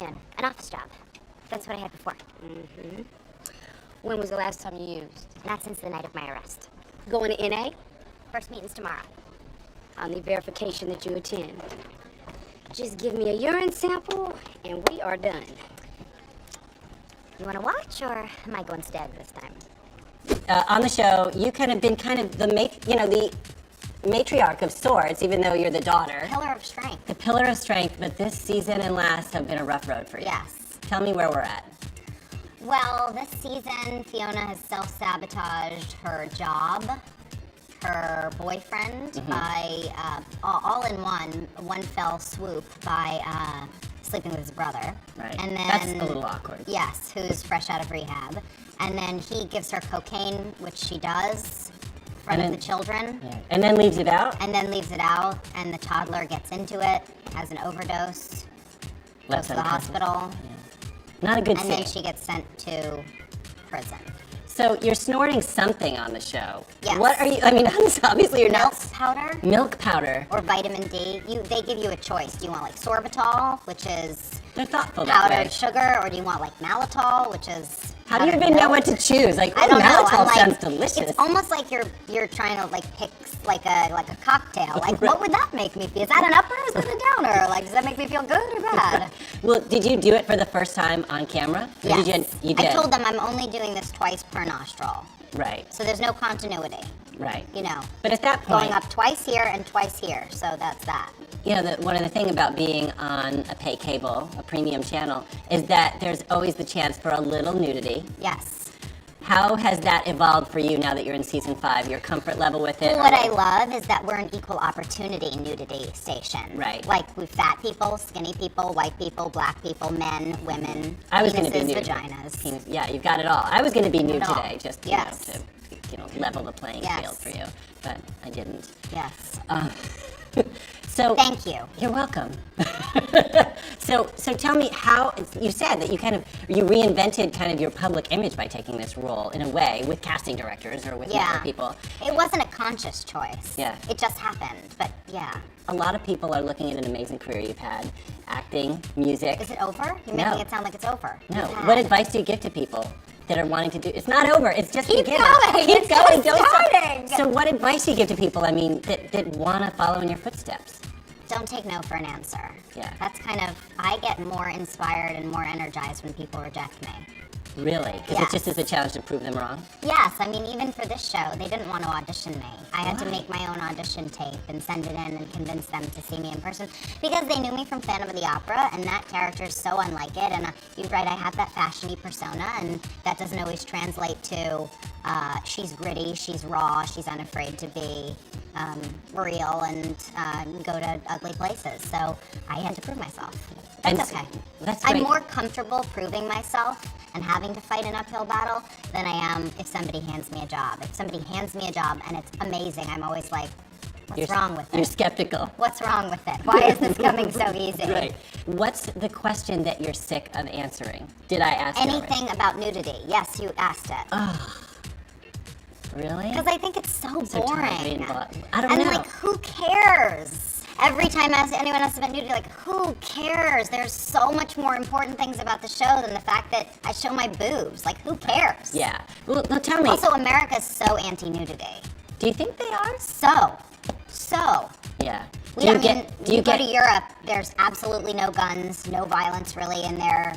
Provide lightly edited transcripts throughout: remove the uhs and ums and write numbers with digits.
in, an office job. That's what I had before. Mm-hmm. When was the last time you used? Not since the night of my arrest. Going to NA? First meeting's tomorrow. I'll need verification that you attend. Just give me a urine sample, and we are done. You want to watch, or am I going stag this time? On the show, you kind of been the matriarch of sorts, even though you're the daughter. Pillar of strength. The pillar of strength, but this season and last have been a rough road for you. Yes. Tell me where we're at. Well, this season, Fiona has self-sabotaged her job, her boyfriend, by all in one fell swoop by sleeping with his brother. Right. And then, that's a little awkward. Yes, who's fresh out of rehab. And then he gives her cocaine, which she does in front of the children. Yeah. And then leaves it out? And then leaves it out, and the toddler gets into it, has an overdose, goes to the hospital. Yeah. Not a good scene. And then she gets sent to prison. So you're snorting something on the show. Yes. What are you, obviously you're Milk not. powder. Milk powder. Or vitamin D. They give you a choice. Do you want like sorbitol, which is They're thoughtful that way. powdered sugar, or do you want like maltol, which is How do you even know what to choose? Like, I don't know. maltol sounds delicious. It's almost like you're trying to like pick like a cocktail. Like, what would that make me feel? Is that an upper or is that a downer? Like, does that make me feel good or bad? Well, did you do it for the first time on camera? Or Yes. You did. I told them I'm only doing this twice per nostril. Right. So there's no continuity. Right. You know. But at that point, going up twice here and twice here. So that's that. You know, one of the things about being on a pay cable, a premium channel, is that there's always the chance for a little nudity. Yes. How has that evolved for you now that you're in season 5? Your comfort level with it? What I love is that we're an equal opportunity nudity station. Right. Like, we fat people, skinny people, white people, black people, men, women, I was going to be penises, nude. vaginas. Yeah, you've got it all. I was going to be nude It all. today, just Yes. to level the playing Yes. field for you, but I didn't. Yes. So Thank you. You're welcome. So tell me how you said that you reinvented kind of your public image by taking this role in a way with casting directors or with other people. It wasn't a conscious choice. Yeah. It just happened. But yeah. A lot of people are looking at an amazing career you've had, acting, music. Is it over? You're No. making it sound like it's over. No. You've had- What advice do you give to people that are wanting to do? It's not over. It's just Keep beginning. going. Keep It's going. just Don't stop. starting. So what advice do you give to people? I mean, that want to follow in your footsteps? Don't take no for an answer. Yeah. That's kind of, I get more inspired and more energized when people reject me. Really? Because Yes. it just is a challenge to prove them wrong? Yes, I mean, even for this show, they didn't want to audition me. I had to make my own audition tape and send it in and convince them to see me in person because they knew me from Phantom of the Opera, and that character is so unlike it. And you're right, I have that fashion-y persona, and that doesn't always translate to she's gritty, she's raw, she's unafraid to be real and go to ugly places. So I had to prove myself. That's okay. That's great. I'm more comfortable proving myself and having to fight an uphill battle than I am if somebody hands me a job. If somebody hands me a job and it's amazing, I'm always like, what's wrong with You're it? skeptical. What's wrong with it? Why is this coming so easy? Right. What's the question that you're sick of answering? Did I ask you already? Anything about nudity? Yes, you asked it. Really? Because I think it's so boring. I don't and know. like, who cares? Every time anyone asks about nudity, like, who cares? There's so much more important things about the show than the fact that I show my boobs. Like, who cares? Yeah. Well, no, tell me. Also, America's so anti-nudity. Do you think they are? So. Yeah. Do you go to Europe, there's absolutely no guns, no violence really in their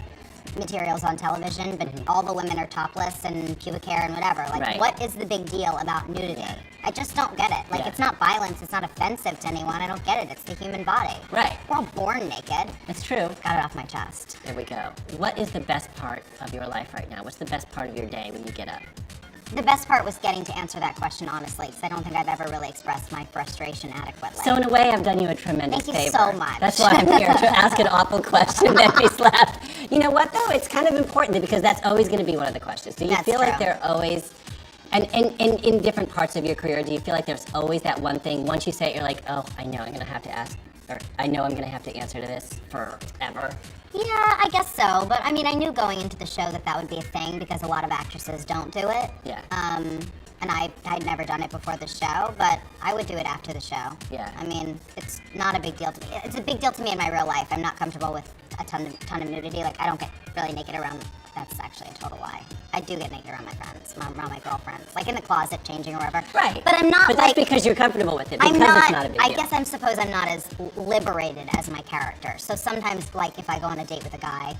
materials on television, but all the women are topless and pubic hair and whatever. Like, Right. what is the big deal about nudity? I just don't get it. Like, Yeah. it's not violence, it's not offensive to anyone. I don't get it. It's the human body. Right. We're all born naked. It's true. Got it off my chest. There we go. What is the best part of your life right now? What's the best part of your day when you get up? The best part was getting to answer that question honestly, because I don't think I've ever really expressed my frustration adequately. So in a way, I've done you a tremendous Thank you favor. so much. That's why I'm here, to ask an awful question that makes laugh. You know what, though? It's kind of important because that's always going to be one of the questions. Do you That's feel like true. there are always, and in different parts of your career, do you feel like there's always that one thing, once you say it, you're like, oh, I know I'm going to have to ask, or I know I'm going to have to answer to this forever? Yeah, I guess so. But I mean, I knew going into the show that would be a thing because a lot of actresses don't do it. Yeah. And I'd never done it before the show, but I would do it after the show. Yeah. I mean, it's not a big deal to me. It's a big deal to me in my real life. I'm not comfortable with a ton of nudity. Like I don't get really naked around. That's actually a total lie. I do get naked around my friends, around my girlfriends, like in the closet changing or whatever. Right. But I'm not. But like, that's because you're comfortable with it. Because I'm not. It's not a big I deal. guess I'm suppose I'm not as liberated as my character. So sometimes, like if I go on a date with a guy,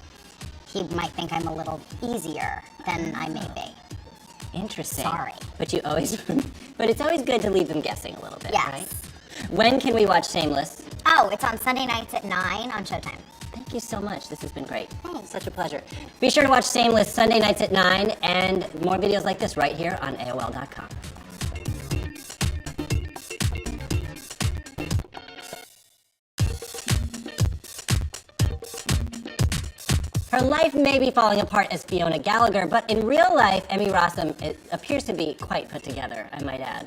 he might think I'm a little easier than I may be. Interesting. Sorry. But you always, but it's always good to leave them guessing a little bit, Yes. right? When can we watch Shameless? Oh, it's on Sunday nights at 9 on Showtime. Thank you so much. This has been great. Thanks. Such a pleasure. Be sure to watch Shameless Sunday nights at 9 and more videos like this right here on AOL.com. Her life may be falling apart as Fiona Gallagher, but in real life, Emmy Rossum appears to be quite put together, I might add.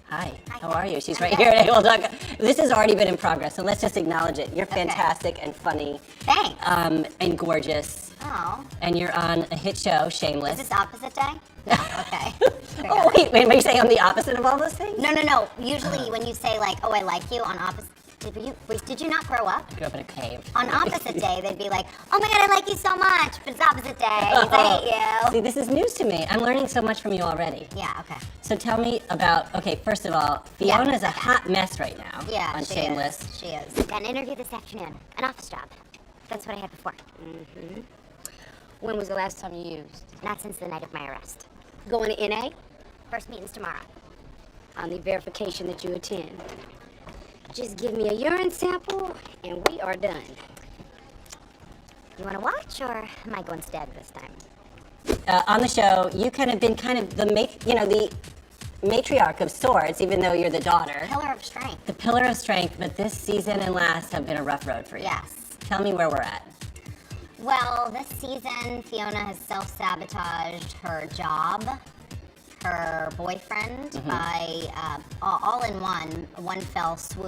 Hi, how are you? She's right here at AOL.com. This has already been in progress, so let's just acknowledge it. You're fantastic and funny. Thanks. And gorgeous. Oh. And you're on a hit show, Shameless. Is this opposite day? No, okay. Oh, wait, are you saying I'm the opposite of all those things? No. Usually when you say like, oh, I like you on opposite, did you not grow up? I grew up in a cave. On opposite day, they'd be like, oh my God, I like you so much, but it's opposite day. I hate you. See, this is news to me. I'm learning so much from you already. Yeah, okay. So tell me about, okay, first of all, Fiona's a hot mess right now on she Shameless. Is. She is. Got an interview this afternoon, an office job. That's what I had before. Mm-hmm. When was the last time you used? Not since the night of my arrest. Going to NA? First meeting's tomorrow. On the verification that you attend. Just give me a urine sample, and we are done. You want to watch, or am I going stead this time? On the show, you kind of been the matriarch of sorts, even though you're the daughter. Pillar of strength. The pillar of strength, but this season and last have been a rough road for you. Yes. Tell me where we're at. Well, this season, Fiona has self-sabotaged her job, her boyfriend, by all in one fell swoop.